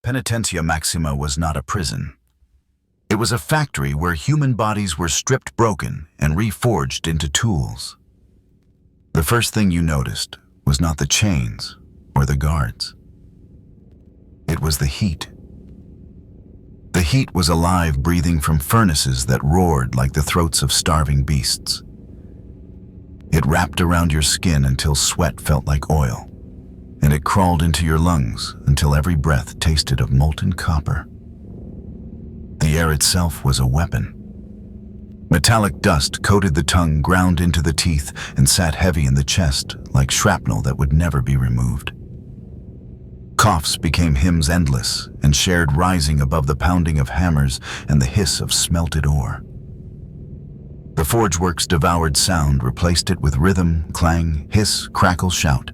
Penitentia Maxima was not a prison. It was a factory where human bodies were stripped broken and reforged into tools. The first thing you noticed was not the chains or the guards. It was the heat. The heat was alive, breathing from furnaces that roared like the throats of starving beasts. It wrapped around your skin until sweat felt like oil, and it crawled into your lungs until every breath tasted of molten copper. The air itself was a weapon. Metallic dust coated the tongue, ground into the teeth, and sat heavy in the chest like shrapnel that would never be removed. Coughs became hymns endless and shared, rising above the pounding of hammers and the hiss of smelted ore. The Forgeworks devoured sound, replaced it with rhythm, clang, hiss, crackle, shout.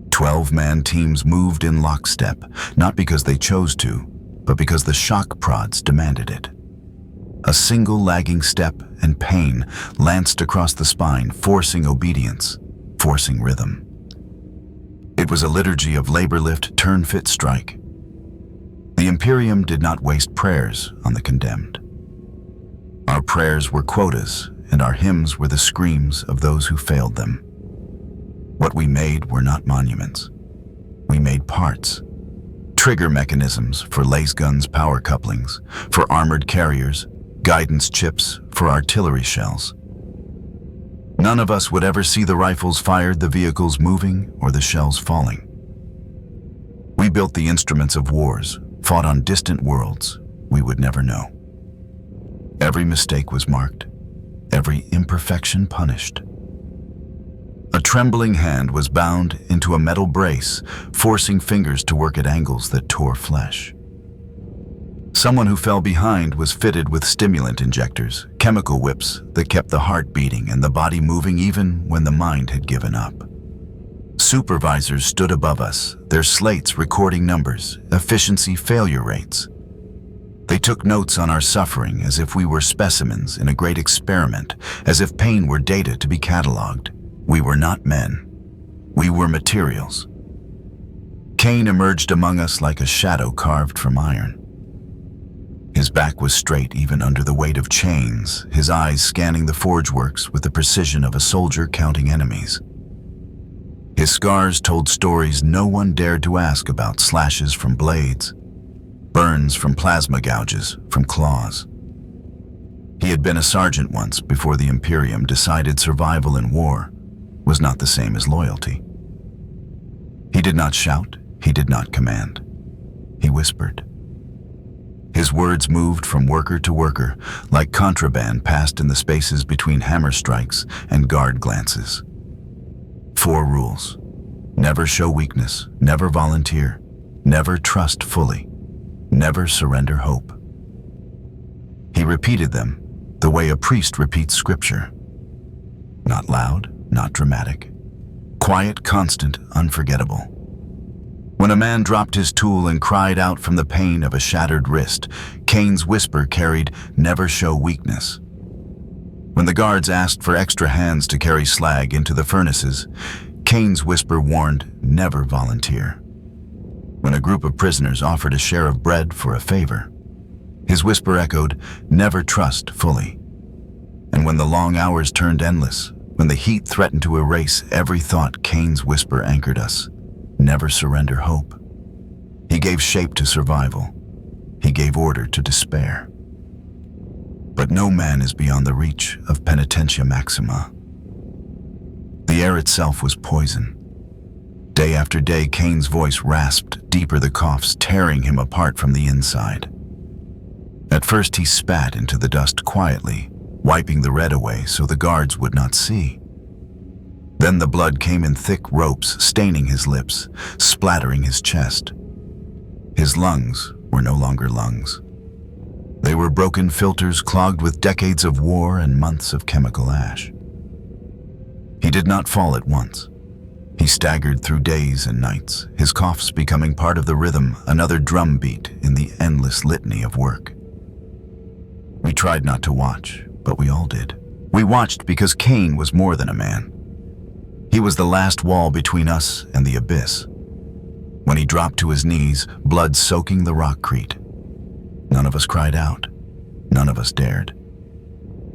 12-man teams moved in lockstep, not because they chose to, but because the shock prods demanded it. A single lagging step and pain lanced across the spine, forcing obedience, forcing rhythm. It was a liturgy of labor lift, turn fit, strike. The Imperium did not waste prayers on the condemned. Our prayers were quotas, and our hymns were the screams of those who failed them. What we made were not monuments. We made parts. Trigger mechanisms for lace guns, power couplings, for armored carriers, guidance chips for artillery shells. None of us would ever see the rifles fired, the vehicles moving, or the shells falling. We built the instruments of wars, fought on distant worlds we would never know. Every mistake was marked, every imperfection punished. A trembling hand was bound into a metal brace, forcing fingers to work at angles that tore flesh. Someone who fell behind was fitted with stimulant injectors, chemical whips that kept the heart beating and the body moving even when the mind had given up. Supervisors stood above us, their slates recording numbers, efficiency, failure rates. They took notes on our suffering as if we were specimens in a great experiment, as if pain were data to be cataloged. We were not men. We were materials. Cain emerged among us like a shadow carved from iron. His back was straight even under the weight of chains, his eyes scanning the Forgeworks with the precision of a soldier counting enemies. His scars told stories no one dared to ask about: slashes from blades, burns from plasma gouges, from claws. He had been a sergeant once before the Imperium decided survival in war was not the same as loyalty. He did not shout, he did not command. He whispered. His words moved from worker to worker, like contraband passed in the spaces between hammer strikes and guard glances. 4 rules. Never show weakness, never volunteer, never trust fully, never surrender hope. He repeated them the way a priest repeats scripture. Not loud, not dramatic. Quiet, constant, unforgettable. When a man dropped his tool and cried out from the pain of a shattered wrist, Cain's whisper carried, "Never show weakness." When the guards asked for extra hands to carry slag into the furnaces, Cain's whisper warned, "Never volunteer." When a group of prisoners offered a share of bread for a favor, his whisper echoed, "Never trust fully." And when the long hours turned endless, when the heat threatened to erase every thought, Cain's whisper anchored us, "Never surrender hope." He gave shape to survival. He gave order to despair. But no man is beyond the reach of Penitentia Maxima. The air itself was poison. Day after day, Cain's voice rasped deeper, the coughs tearing him apart from the inside. At first he spat into the dust quietly, wiping the red away so the guards would not see. Then the blood came in thick ropes, staining his lips, splattering his chest. His lungs were no longer lungs. They were broken filters clogged with decades of war and months of chemical ash. He did not fall at once. He staggered through days and nights, his coughs becoming part of the rhythm, another drum beat in the endless litany of work. We tried not to watch, but we all did. We watched because Cain was more than a man. He was the last wall between us and the abyss. When he dropped to his knees, blood soaking the rockcrete. None of us cried out. None of us dared.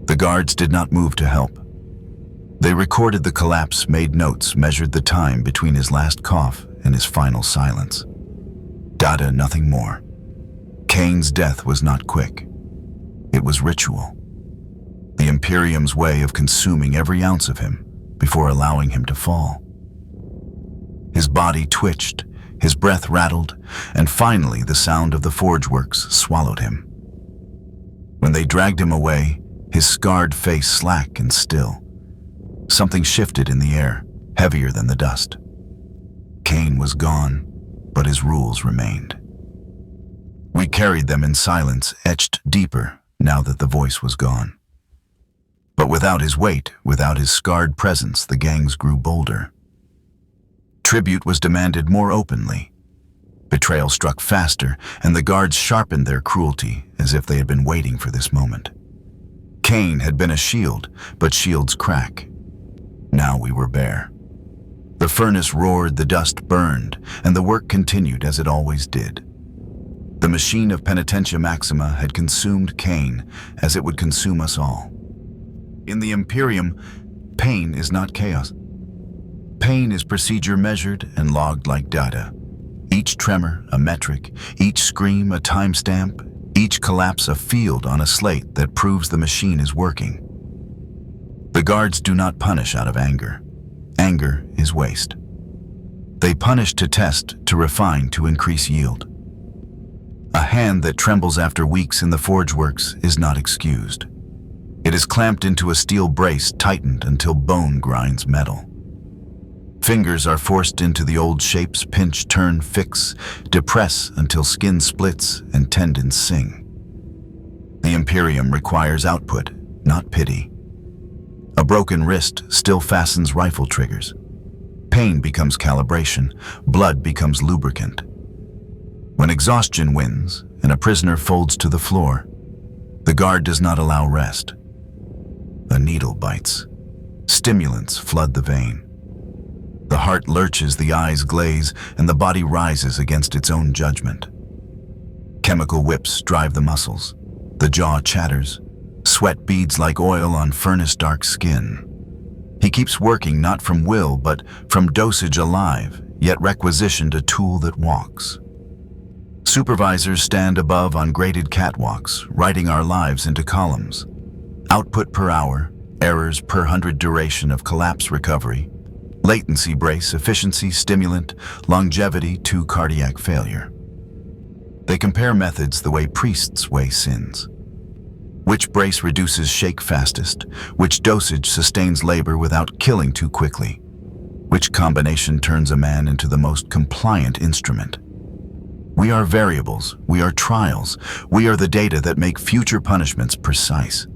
The guards did not move to help. They recorded the collapse, made notes, measured the time between his last cough and his final silence. Dada, nothing more. Kane's death was not quick. It was ritual. The Imperium's way of consuming every ounce of him before allowing him to fall. His body twitched, his breath rattled, and finally the sound of the Forgeworks swallowed him. When they dragged him away, his scarred face slack and still. Something shifted in the air, heavier than the dust. Kane was gone, but his rules remained. We carried them in silence, etched deeper now that the voice was gone. But without his weight, without his scarred presence, the gangs grew bolder. Tribute was demanded more openly. Betrayal struck faster, and the guards sharpened their cruelty as if they had been waiting for this moment. Kane had been a shield, but shields crack. Now we were bare. The furnace roared, the dust burned, and the work continued as it always did. The machine of Penitentia Maxima had consumed Kane as it would consume us all. In the Imperium, pain is not chaos. Pain is procedure measured and logged like data. Each tremor, a metric, each scream, a timestamp, each collapse, a field on a slate that proves the machine is working. The guards do not punish out of anger. Anger is waste. They punish to test, to refine, to increase yield. A hand that trembles after weeks in the Forgeworks is not excused. It is clamped into a steel brace, tightened until bone grinds metal. Fingers are forced into the old shapes, pinch, turn, fix, depress until skin splits and tendons sing. The Imperium requires output, not pity. A broken wrist still fastens rifle triggers. Pain becomes calibration, blood becomes lubricant. When exhaustion wins and a prisoner folds to the floor, the guard does not allow rest. A needle bites. Stimulants flood the vein. The heart lurches, the eyes glaze, and the body rises against its own judgment. Chemical whips drive the muscles. The jaw chatters. Sweat beads like oil on furnace-dark skin. He keeps working not from will, but from dosage alive, yet requisitioned a tool that walks. Supervisors stand above on graded catwalks, writing our lives into columns. Output per hour, errors per 100 duration of collapse recovery, latency brace, efficiency, stimulant, longevity to cardiac failure. They compare methods the way priests weigh sins. Which brace reduces shake fastest? Which dosage sustains labor without killing too quickly? Which combination turns a man into the most compliant instrument? We are variables, we are trials, we are the data that make future punishments precise.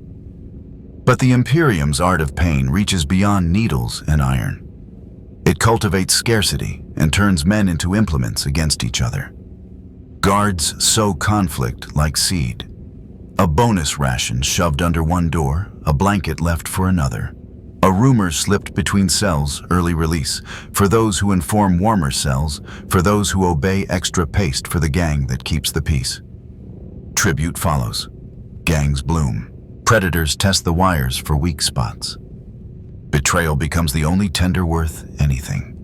But the Imperium's art of pain reaches beyond needles and iron. It cultivates scarcity and turns men into implements against each other. Guards sow conflict like seed. A bonus ration shoved under one door, a blanket left for another. A rumor slipped between cells, early release, for those who inform warmer cells, for those who obey extra paste for the gang that keeps the peace. Tribute follows. Gangs bloom. Predators test the wires for weak spots. Betrayal becomes the only tender worth anything.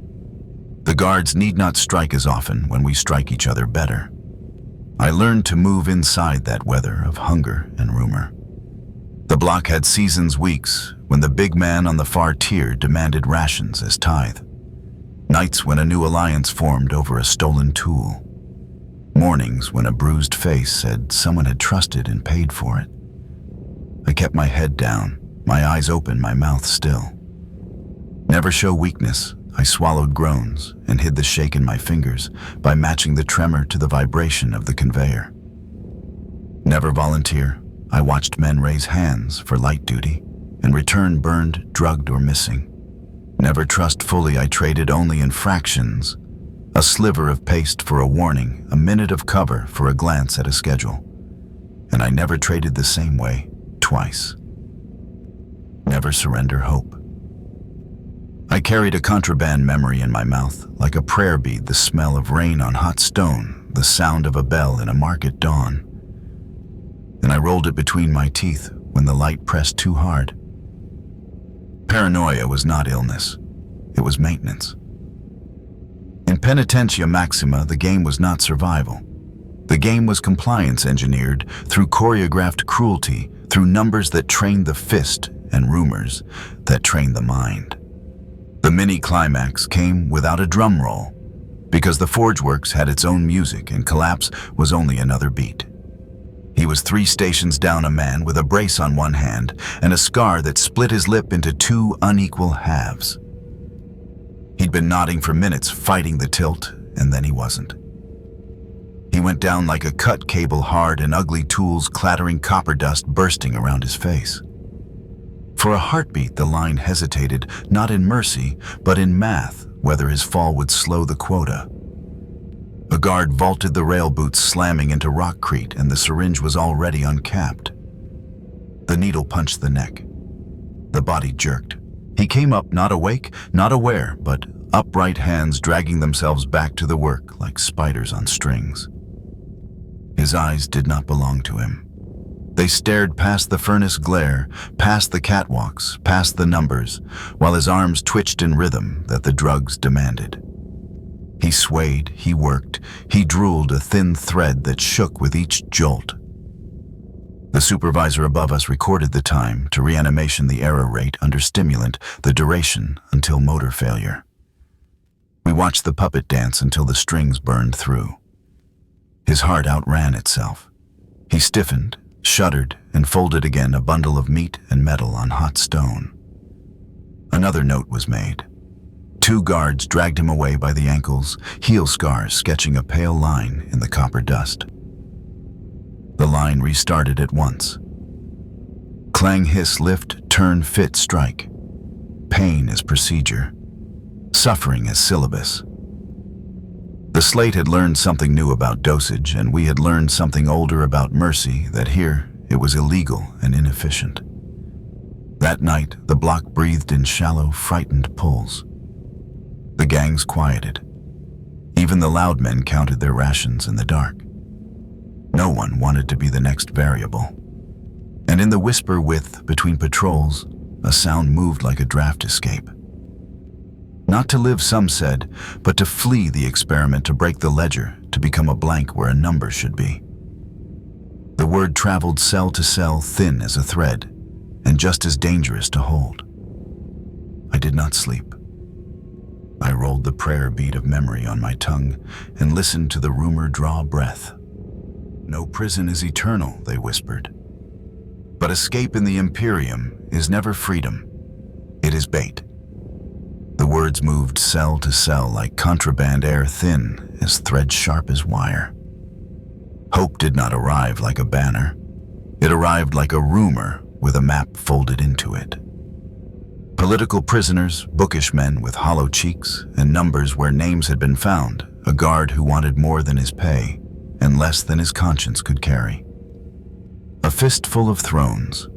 The guards need not strike as often when we strike each other better. I learned to move inside that weather of hunger and rumor. The block had seasons, weeks, when the big man on the far tier demanded rations as tithe. Nights when a new alliance formed over a stolen tool. Mornings when a bruised face said someone had trusted and paid for it. I kept my head down, my eyes open, my mouth still. Never show weakness, I swallowed groans and hid the shake in my fingers by matching the tremor to the vibration of the conveyor. Never volunteer, I watched men raise hands for light duty and return burned, drugged, or missing. Never trust fully, I traded only in fractions. A sliver of paste for a warning, a minute of cover for a glance at a schedule. And I never traded the same way, twice. Never surrender hope. I carried a contraband memory in my mouth, like a prayer bead, the smell of rain on hot stone, the sound of a bell in a market dawn. And I rolled it between my teeth when the light pressed too hard. Paranoia was not illness. It was maintenance. In Penitentia Maxima, the game was not survival. The game was compliance engineered through choreographed cruelty, through numbers that trained the fist and rumors that trained the mind. The mini-climax came without a drum roll, because the Forgeworks had its own music and collapse was only another beat. He was 3 stations down, a man with a brace on one hand and a scar that split his lip into 2 unequal halves. He'd been nodding for minutes, fighting the tilt, and then he wasn't. He went down like a cut cable, hard and ugly tools clattering, copper dust bursting around his face. For a heartbeat, the line hesitated, not in mercy, but in math, whether his fall would slow the quota. A guard vaulted the rail boots, slamming into rockcrete, and the syringe was already uncapped. The needle punched the neck. The body jerked. He came up, not awake, not aware, but upright hands dragging themselves back to the work like spiders on strings. His eyes did not belong to him. They stared past the furnace glare, past the catwalks, past the numbers, while his arms twitched in rhythm that the drugs demanded. He swayed, he worked, he drooled, a thin thread that shook with each jolt. The supervisor above us recorded the time to reanimation, the error rate under stimulant, the duration until motor failure. We watched the puppet dance until the strings burned through. His heart outran itself. He stiffened, shuddered, and folded again, a bundle of meat and metal on hot stone. Another note was made. 2 guards dragged him away by the ankles, heel scars sketching a pale line in the copper dust. The line restarted at once. Clang, hiss, lift, turn, fit, strike. Pain as procedure. Suffering as syllabus. The slate had learned something new about dosage, and we had learned something older about mercy, that here it was illegal and inefficient. That night, the block breathed in shallow, frightened pulls. The gangs quieted. Even the loud men counted their rations in the dark. No one wanted to be the next variable. And in the whisper width between patrols, a sound moved like a draft escape. Not to live, some said, but to flee the experiment, to break the ledger, to become a blank where a number should be. The word traveled cell to cell, thin as a thread, and just as dangerous to hold. I did not sleep. I rolled the prayer bead of memory on my tongue and listened to the rumor draw breath. No prison is eternal, they whispered. But escape in the Imperium is never freedom. It is bait. The words moved cell to cell like contraband air, thin as thread, sharp as wire. Hope did not arrive like a banner. It arrived like a rumor with a map folded into it. Political prisoners, bookish men with hollow cheeks and numbers where names had been found, a guard who wanted more than his pay and less than his conscience could carry. A fistful of thrones.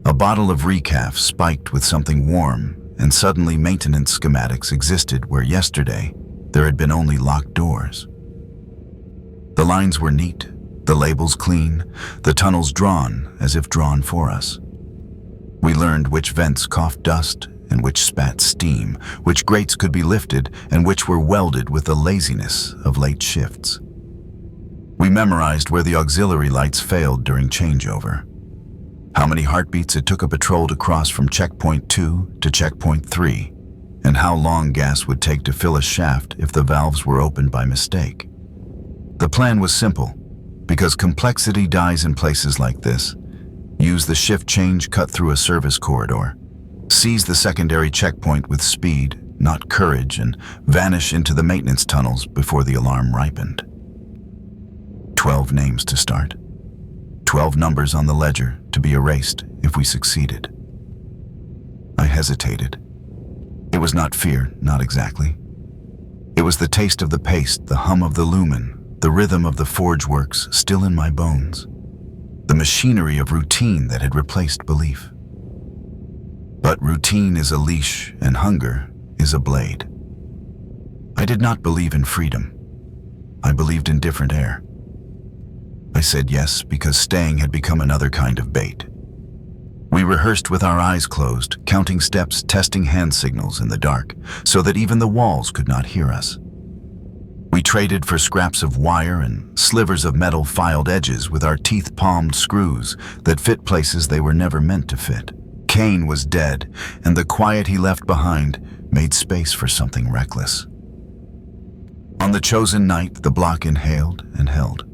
A bottle of recaf spiked with something warm, and suddenly maintenance schematics existed where yesterday there had been only locked doors. The lines were neat, the labels clean, the tunnels drawn as if drawn for us. We learned which vents coughed dust and which spat steam, which grates could be lifted and which were welded with the laziness of late shifts. We memorized where the auxiliary lights failed during changeover. How many heartbeats it took a patrol to cross from checkpoint 2 to checkpoint 3, and how long gas would take to fill a shaft if the valves were opened by mistake. The plan was simple, because complexity dies in places like this. Use the shift change cut through a service corridor, seize the secondary checkpoint with speed, not courage, and vanish into the maintenance tunnels before the alarm ripened. 12 names to start. 12 numbers on the ledger to be erased if we succeeded. I hesitated. It was not fear, not exactly. It was the taste of the paste, the hum of the lumen, the rhythm of the Forgeworks still in my bones, the machinery of routine that had replaced belief. But routine is a leash and hunger is a blade. I did not believe in freedom. I believed in different air. I said yes because staying had become another kind of bait. We rehearsed with our eyes closed, counting steps, testing hand signals in the dark, so that even the walls could not hear us. We traded for scraps of wire and slivers of metal filed edges with our teeth-palmed screws that fit places they were never meant to fit. Cain was dead, and the quiet he left behind made space for something reckless. On the chosen night, the block inhaled and held.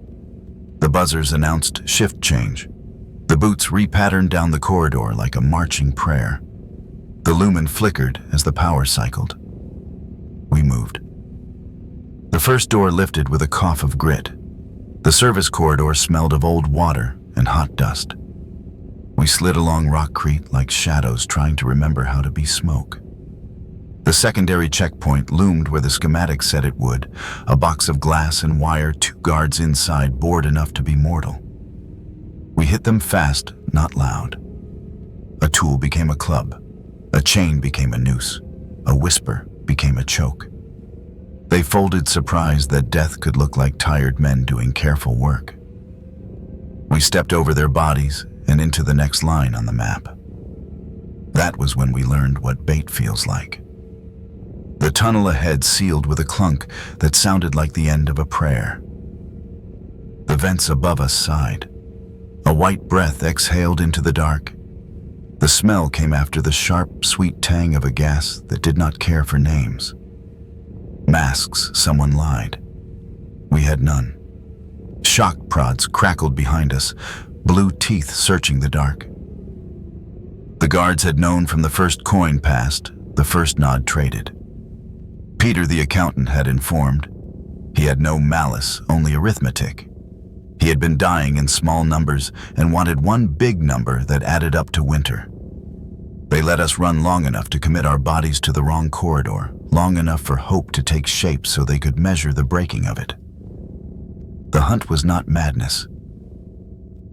The buzzers announced shift change. The boots repatterned down the corridor like a marching prayer. The lumen flickered as the power cycled. We moved. The first door lifted with a cough of grit. The service corridor smelled of old water and hot dust. We slid along rockcrete like shadows trying to remember how to be smoke. The secondary checkpoint loomed where the schematic said it would, a box of glass and wire, 2 guards inside, bored enough to be mortal. We hit them fast, not loud. A tool became a club. A chain became a noose. A whisper became a choke. They folded, surprised that death could look like tired men doing careful work. We stepped over their bodies and into the next line on the map. That was when we learned what bait feels like. The tunnel ahead sealed with a clunk that sounded like the end of a prayer. The vents above us sighed. A white breath exhaled into the dark. The smell came after the sharp, sweet tang of a gas that did not care for names. Masks, someone lied. We had none. Shock prods crackled behind us, blue teeth searching the dark. The guards had known from the first coin passed, the first nod traded. Peter, the accountant, had informed. He had no malice, only arithmetic. He had been dying in small numbers and wanted one big number that added up to winter. They let us run long enough to commit our bodies to the wrong corridor, long enough for hope to take shape so they could measure the breaking of it. The hunt was not madness.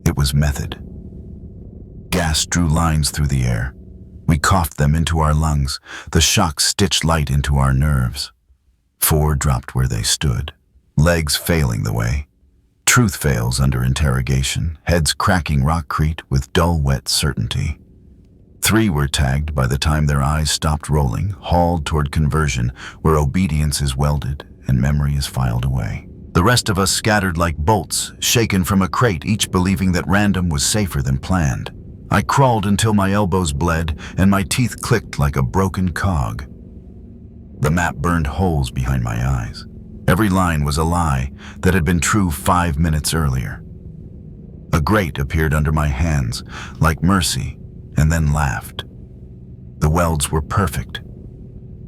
It was method. Gas drew lines through the air. We coughed them into our lungs. The shock stitched light into our nerves. 4 dropped where they stood, legs failing the way. Truth fails under interrogation, heads cracking rockcrete with dull, wet certainty. 3 were tagged by the time their eyes stopped rolling, hauled toward conversion, where obedience is welded and memory is filed away. The rest of us scattered like bolts, shaken from a crate, each believing that random was safer than planned. I crawled until my elbows bled and my teeth clicked like a broken cog. The map burned holes behind my eyes. Every line was a lie that had been true 5 minutes earlier. A grate appeared under my hands, like mercy, and then laughed. The welds were perfect.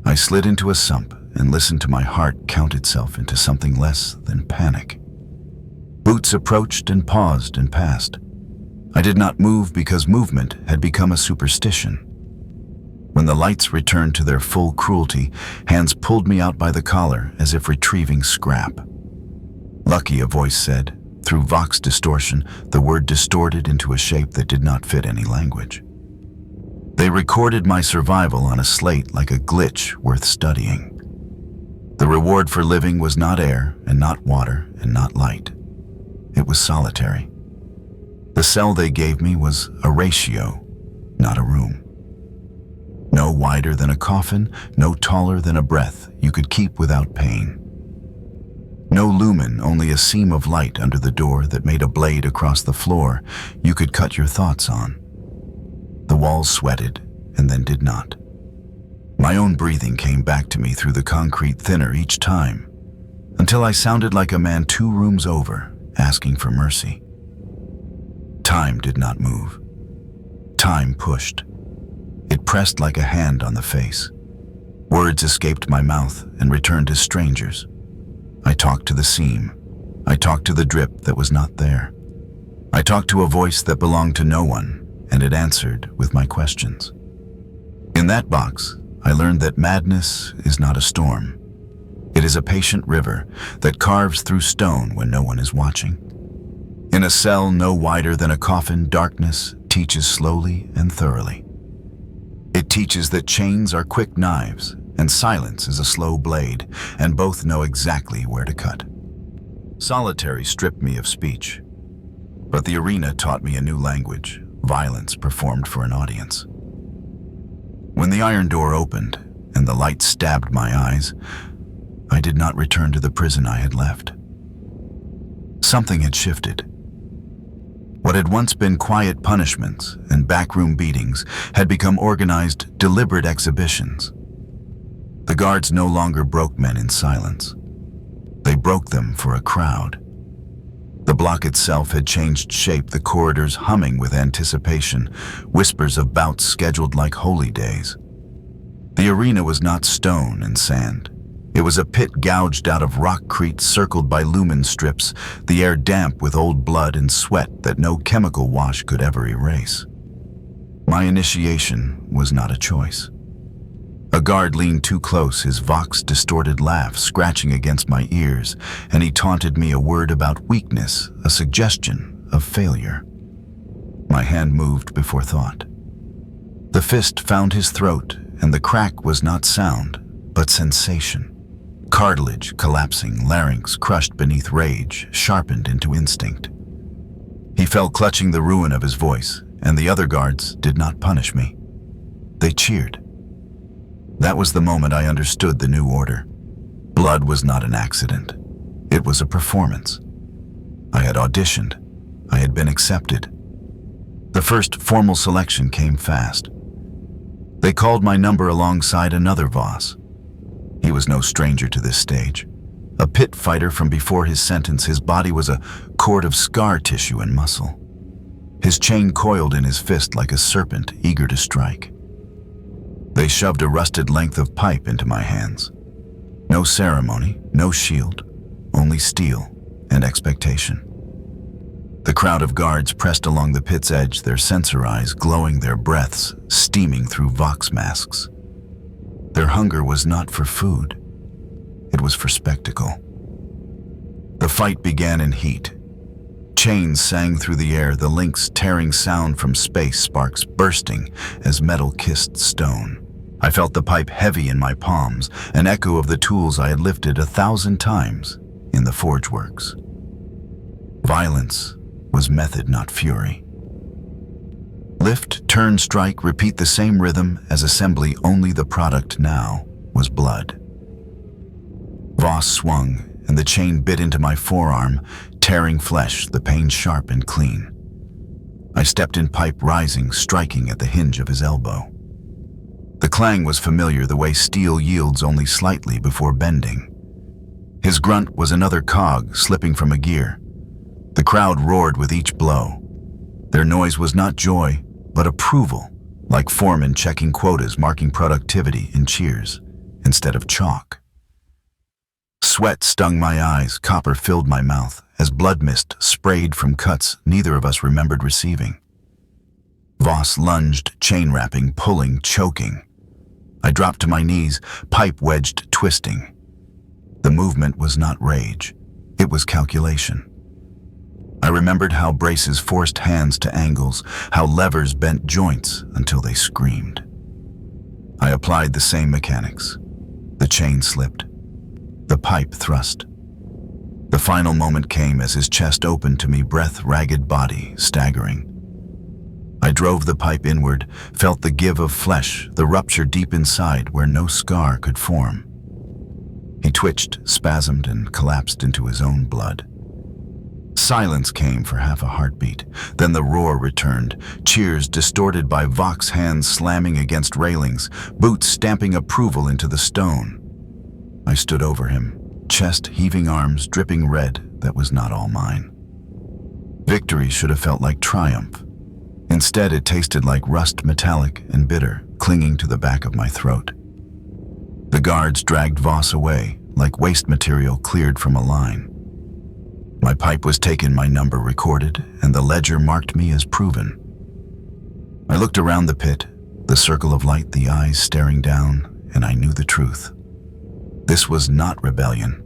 I slid into a sump and listened to my heart count itself into something less than panic. Boots approached and paused and passed. I did not move because movement had become a superstition. When the lights returned to their full cruelty, hands pulled me out by the collar as if retrieving scrap. Lucky, a voice said. Through vox distortion, the word distorted into a shape that did not fit any language. They recorded my survival on a slate like a glitch worth studying. The reward for living was not air and not water and not light. It was solitary. The cell they gave me was a ratio, not a room. No wider than a coffin, no taller than a breath you could keep without pain. No lumen, only a seam of light under the door that made a blade across the floor you could cut your thoughts on. The walls sweated and then did not. My own breathing came back to me through the concrete thinner each time, until I sounded like a man 2 rooms over, asking for mercy. Time did not move. Time pushed. It pressed like a hand on the face. Words escaped my mouth and returned as strangers. I talked to the seam. I talked to the drip that was not there. I talked to a voice that belonged to no one, and it answered with my questions. In that box, I learned that madness is not a storm. It is a patient river that carves through stone when no one is watching. In a cell no wider than a coffin, darkness teaches slowly and thoroughly. It teaches that chains are quick knives and silence is a slow blade, and both know exactly where to cut. Solitary stripped me of speech, but the arena taught me a new language, violence performed for an audience. When the iron door opened and the light stabbed my eyes, I did not return to the prison I had left. Something had shifted. What had once been quiet punishments and backroom beatings had become organized, deliberate exhibitions. The guards no longer broke men in silence. They broke them for a crowd. The block itself had changed shape, the corridors humming with anticipation, whispers of bouts scheduled like holy days. The arena was not stone and sand. It was a pit gouged out of rockcrete circled by lumen strips, the air damp with old blood and sweat that no chemical wash could ever erase. My initiation was not a choice. A guard leaned too close, his vox-distorted laugh scratching against my ears, and he taunted me a word about weakness, a suggestion of failure. My hand moved before thought. The fist found his throat, and the crack was not sound, but sensation. Cartilage collapsing, larynx crushed beneath rage, sharpened into instinct. He fell clutching the ruin of his voice, and the other guards did not punish me. They cheered. That was the moment I understood the new order. Blood was not an accident. It was a performance. I had auditioned. I had been accepted. The first formal selection came fast. They called my number alongside another Voss. He was no stranger to this stage. A pit fighter from before his sentence, his body was a cord of scar tissue and muscle. His chain coiled in his fist like a serpent eager to strike. They shoved a rusted length of pipe into my hands. No ceremony, no shield, only steel and expectation. The crowd of guards pressed along the pit's edge, their sensor eyes glowing, their breaths steaming through vox masks. Their hunger was not for food. It was for spectacle. The fight began in heat. Chains sang through the air, the links tearing sound from space, sparks bursting as metal kissed stone. I felt the pipe heavy in my palms, an echo of the tools I had lifted 1,000 times in the Forgeworks. Violence was method, not fury. Lift, turn, strike, repeat the same rhythm as assembly, only the product now was blood. Voss swung, and the chain bit into my forearm, tearing flesh, the pain sharp and clean. I stepped in pipe, rising, striking at the hinge of his elbow. The clang was familiar, the way steel yields only slightly before bending. His grunt was another cog slipping from a gear. The crowd roared with each blow. Their noise was not joy, but approval, like foremen checking quotas, marking productivity in cheers instead of chalk. Sweat stung my eyes, copper filled my mouth, as blood mist sprayed from cuts neither of us remembered receiving. Voss lunged, chain wrapping, pulling, choking. I dropped to my knees, pipe wedged, twisting. The movement was not rage. It was calculation. I remembered how braces forced hands to angles, how levers bent joints until they screamed. I applied the same mechanics. The chain slipped. The pipe thrust. The final moment came as his chest opened to me, breath, ragged body, staggering. I drove the pipe inward, felt the give of flesh, the rupture deep inside where no scar could form. He twitched, spasmed, and collapsed into his own blood. Silence came for half a heartbeat. Then the roar returned, cheers distorted by Vox hands slamming against railings, boots stamping approval into the stone. I stood over him, chest heaving, arms dripping red. That was not all mine. Victory should have felt like triumph. Instead, it tasted like rust, metallic and bitter, clinging to the back of my throat. The guards dragged Voss away, like waste material cleared from a line. My pipe was taken, my number recorded, and the ledger marked me as proven. I looked around the pit, the circle of light, the eyes staring down, and I knew the truth. This was not rebellion.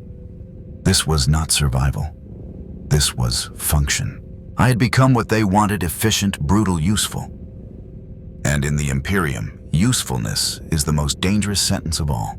This was not survival. This was function. I had become what they wanted: efficient, brutal, useful. And in the Imperium, usefulness is the most dangerous sentence of all.